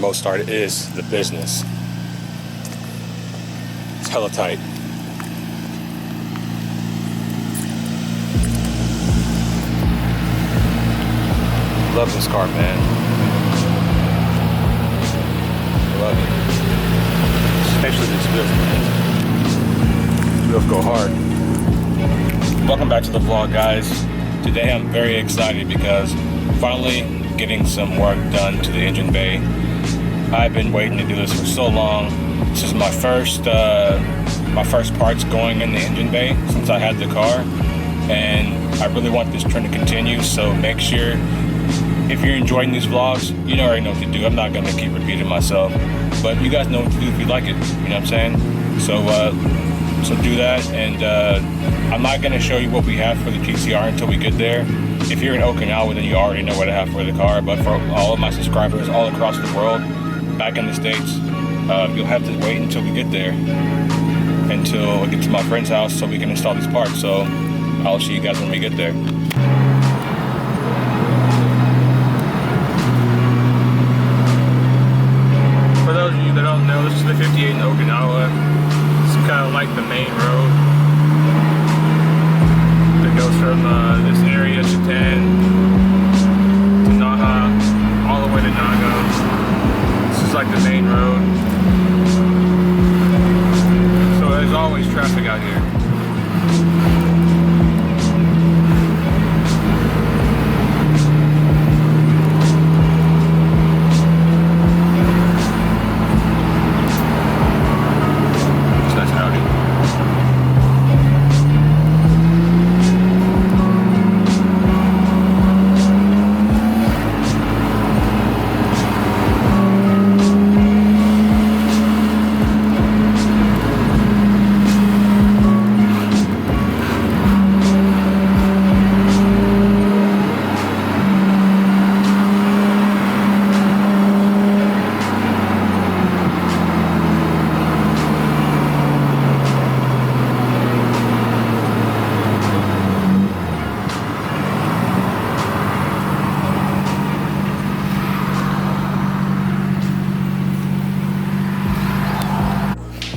most started is the business. It's hella tight. Love this car, man. Love it. Especially these wheels, man. These wheels go hard. Welcome back to the vlog, guys. Today I'm very excited because finally getting some work done to the engine bay. I've been waiting to do this for so long. This is my first parts going in the engine bay since I had the car, and I really want this trend to continue. So make sure, if you're enjoying these vlogs, you already know what to do. I'm not gonna keep repeating myself, but you guys know what to do if you like it. You know what I'm saying? So do that, and I'm not gonna show you what we have for the GTR until we get there. If you're in Okinawa, then you already know what I have for the car. But for all of my subscribers all across the world, back in the States, you'll have to wait until we get there, until we get to my friend's house so we can install these parts. So I'll see you guys when we get there. For those of you that don't know, this is the 58 in Okinawa. It's kind of like the main road that goes from this area, Japan, to Naha, all the way to Nago. This is like the main road. So there's always traffic out here.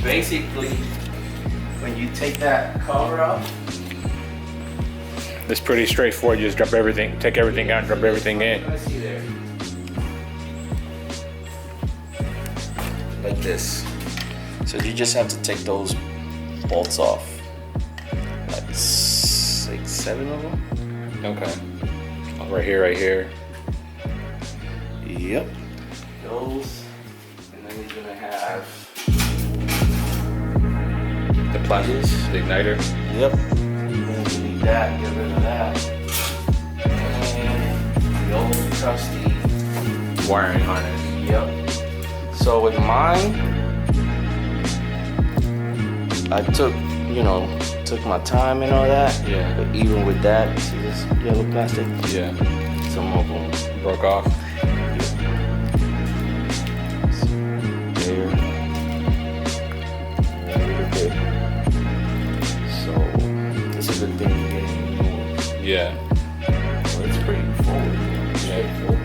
Basically, when you take that cover off, it's pretty straightforward. You just drop everything, take everything out, drop everything in. see there, like this. So you just have to take those bolts off, like 6, 7 of them. Okay. Right here, right here. Yep. Those, and then you're gonna have The plasmas, the igniter. Yep. So you're gonna delete that, get rid of that. And the old trusty Wiring harness. Yep. So with mine, I took my time and all that. Yeah. But even with that, see this yellow plastic? Yeah. Some of them Broke off. there. A little bit. So this is a good thing to get new ones. Yeah. So it's pretty forward. Straightforward.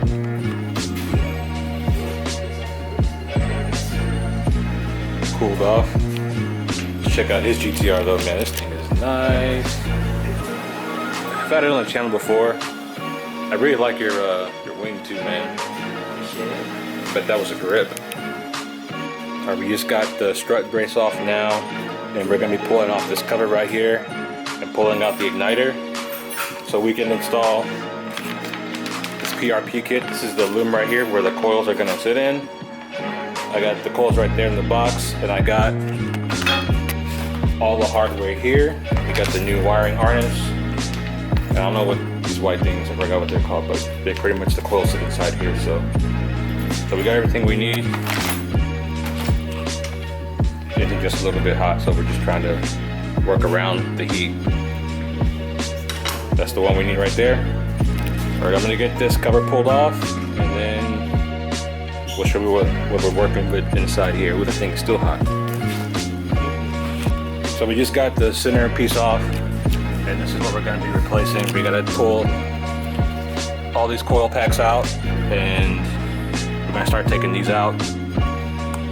Cooled off. Let's check out his GTR though, man. This thing is nice. I've had it on the channel before. I really like your wing too, man. But that was a grip. Alright, we just got the strut brace off now, and we're gonna be pulling off this cover right here and pulling out the igniter so we can install this PRP kit. This is the loom right here where the coils are gonna sit in. I got the coils right there in the box, and I got all the hardware here. We got the new wiring harness. I don't know what these white things, I forgot what they're called, but they're pretty much the coils sit inside here. So we got everything we need. It's just a little bit hot, so we're just trying to work around the heat. That's the one we need right there. All right, I'm gonna get this cover pulled off, and then we'll show you what we're working with inside here. Ooh, the thing's still hot. So we just got the center piece off, and this is what we're gonna be replacing. We gotta pull all these coil packs out, and We're gonna start taking these out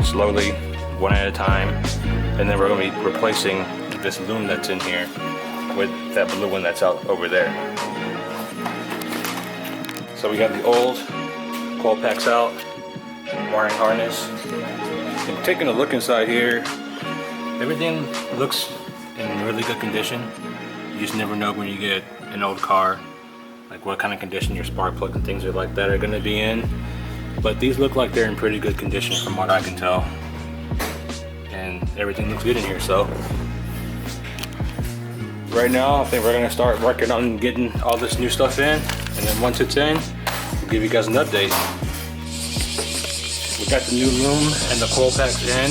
slowly, one at a time, and then we're gonna be replacing this loom that's in here with that blue one that's out over there. So we have the old coil packs out, wiring harness. And taking a look inside here, everything looks in really good condition. You just never know when you get an old car, like what kind of condition your spark plug and things like that are gonna be in. But these look like they're in pretty good condition from what I can tell. And everything looks good in here, so. Right now, I think we're gonna start working on getting all this new stuff in. And then once it's in, we'll give you guys an update. We got the new loom and the coil packs in.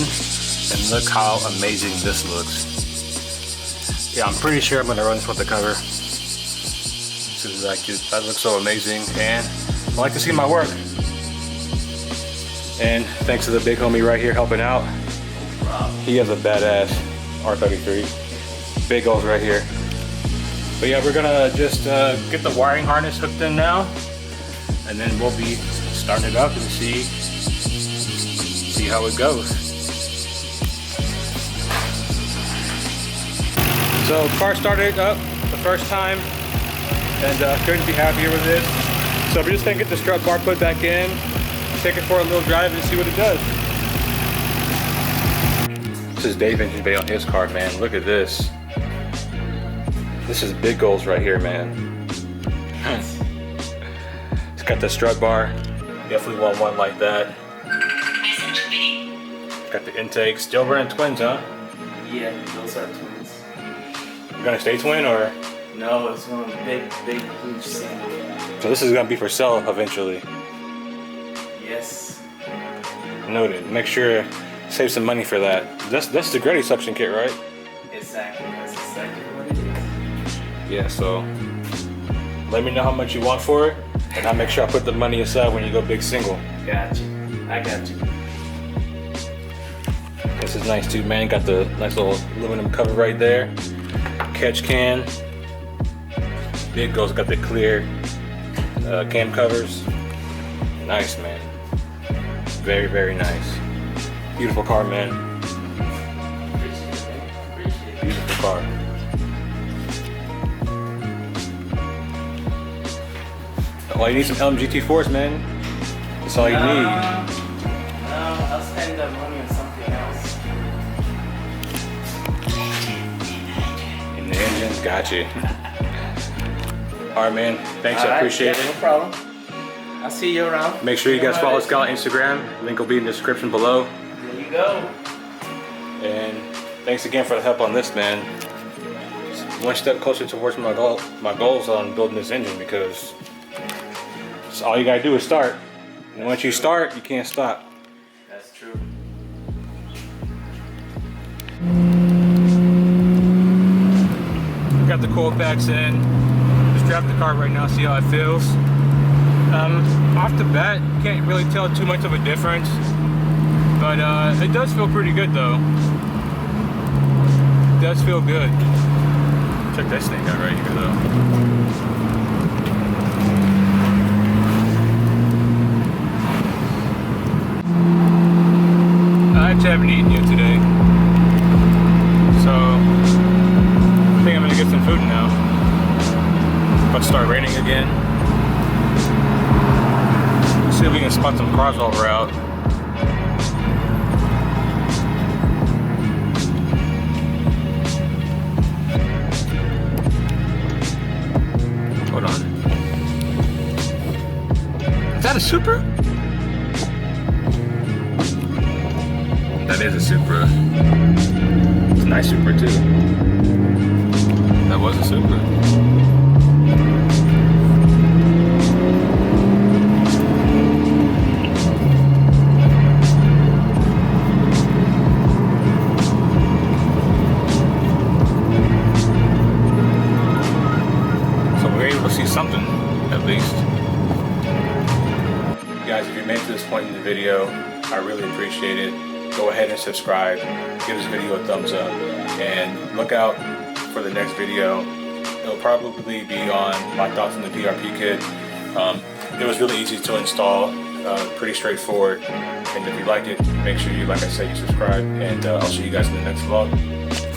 And look how amazing this looks. Yeah, I'm pretty sure I'm gonna run this with the cover. This is like, that looks so amazing. And I like to see my work. And thanks to the big homie right here helping out. He has a badass R33. Big O's right here. But yeah, we're gonna just get the wiring harness hooked in now. And then we'll be starting it up and see how it goes. So car started up the first time and couldn't be happier with this. So we're just gonna get the strut bar put back in, take it for a little drive and see what it does. This is Dave engine bay on his car, man. Look at this. This is big goals right here, man. It's got the strut bar. Definitely want one like that. Got the intake. Still running twins, huh? Yeah, those are twins. You're gonna stay twin or? No, it's going big, huge single. So this is gonna be for sale eventually. Yes. Noted. Make sure save some money for that. That's the Gretty suction kit, right? Exactly. That's exactly what it is. Yeah. So let me know how much you want for it, and I'll make sure I put the money aside when you go big single. Got you. I got you. This is nice too, man. Got the nice little aluminum cover right there. Catch can. Big Go's got the clear cam covers. Nice, man. Very, very nice. Beautiful car, man. Beautiful car. All you need some LMGT4s, man. That's all you need. No, I'll spend that money on something else. In the engine, got you. Alright, man. Thanks, I appreciate it. No problem. I'll see you around. Make sure you guys follow Skyline Instagram. Link will be in the description below. There you go. And thanks again for the help on this, man. One step closer towards my goals on building this engine, because all you gotta do is start. And once you start, you can't stop. That's true. Got the coil packs in. Just dropped the car right now, see how it feels. Off the bat, can't really tell too much of a difference, but it does feel pretty good though. It does feel good. Check this thing out right here though. I actually haven't eaten yet today, so I think I'm gonna get some food now. About to start raining again. See if we can spot some cars while we're out. Hold on. Is that a Supra? That is a Supra. It's a nice Supra too. That was a Supra. Something, at least. Guys, if you made it to this point in the video, I really appreciate it. Go ahead and subscribe, give this video a thumbs up, and look out for the next video. It'll probably be on my thoughts on the PRP kit. It was really easy to install. Pretty straightforward. And if you like it, make sure you, like I said, you subscribe. And I'll see you guys in the next vlog.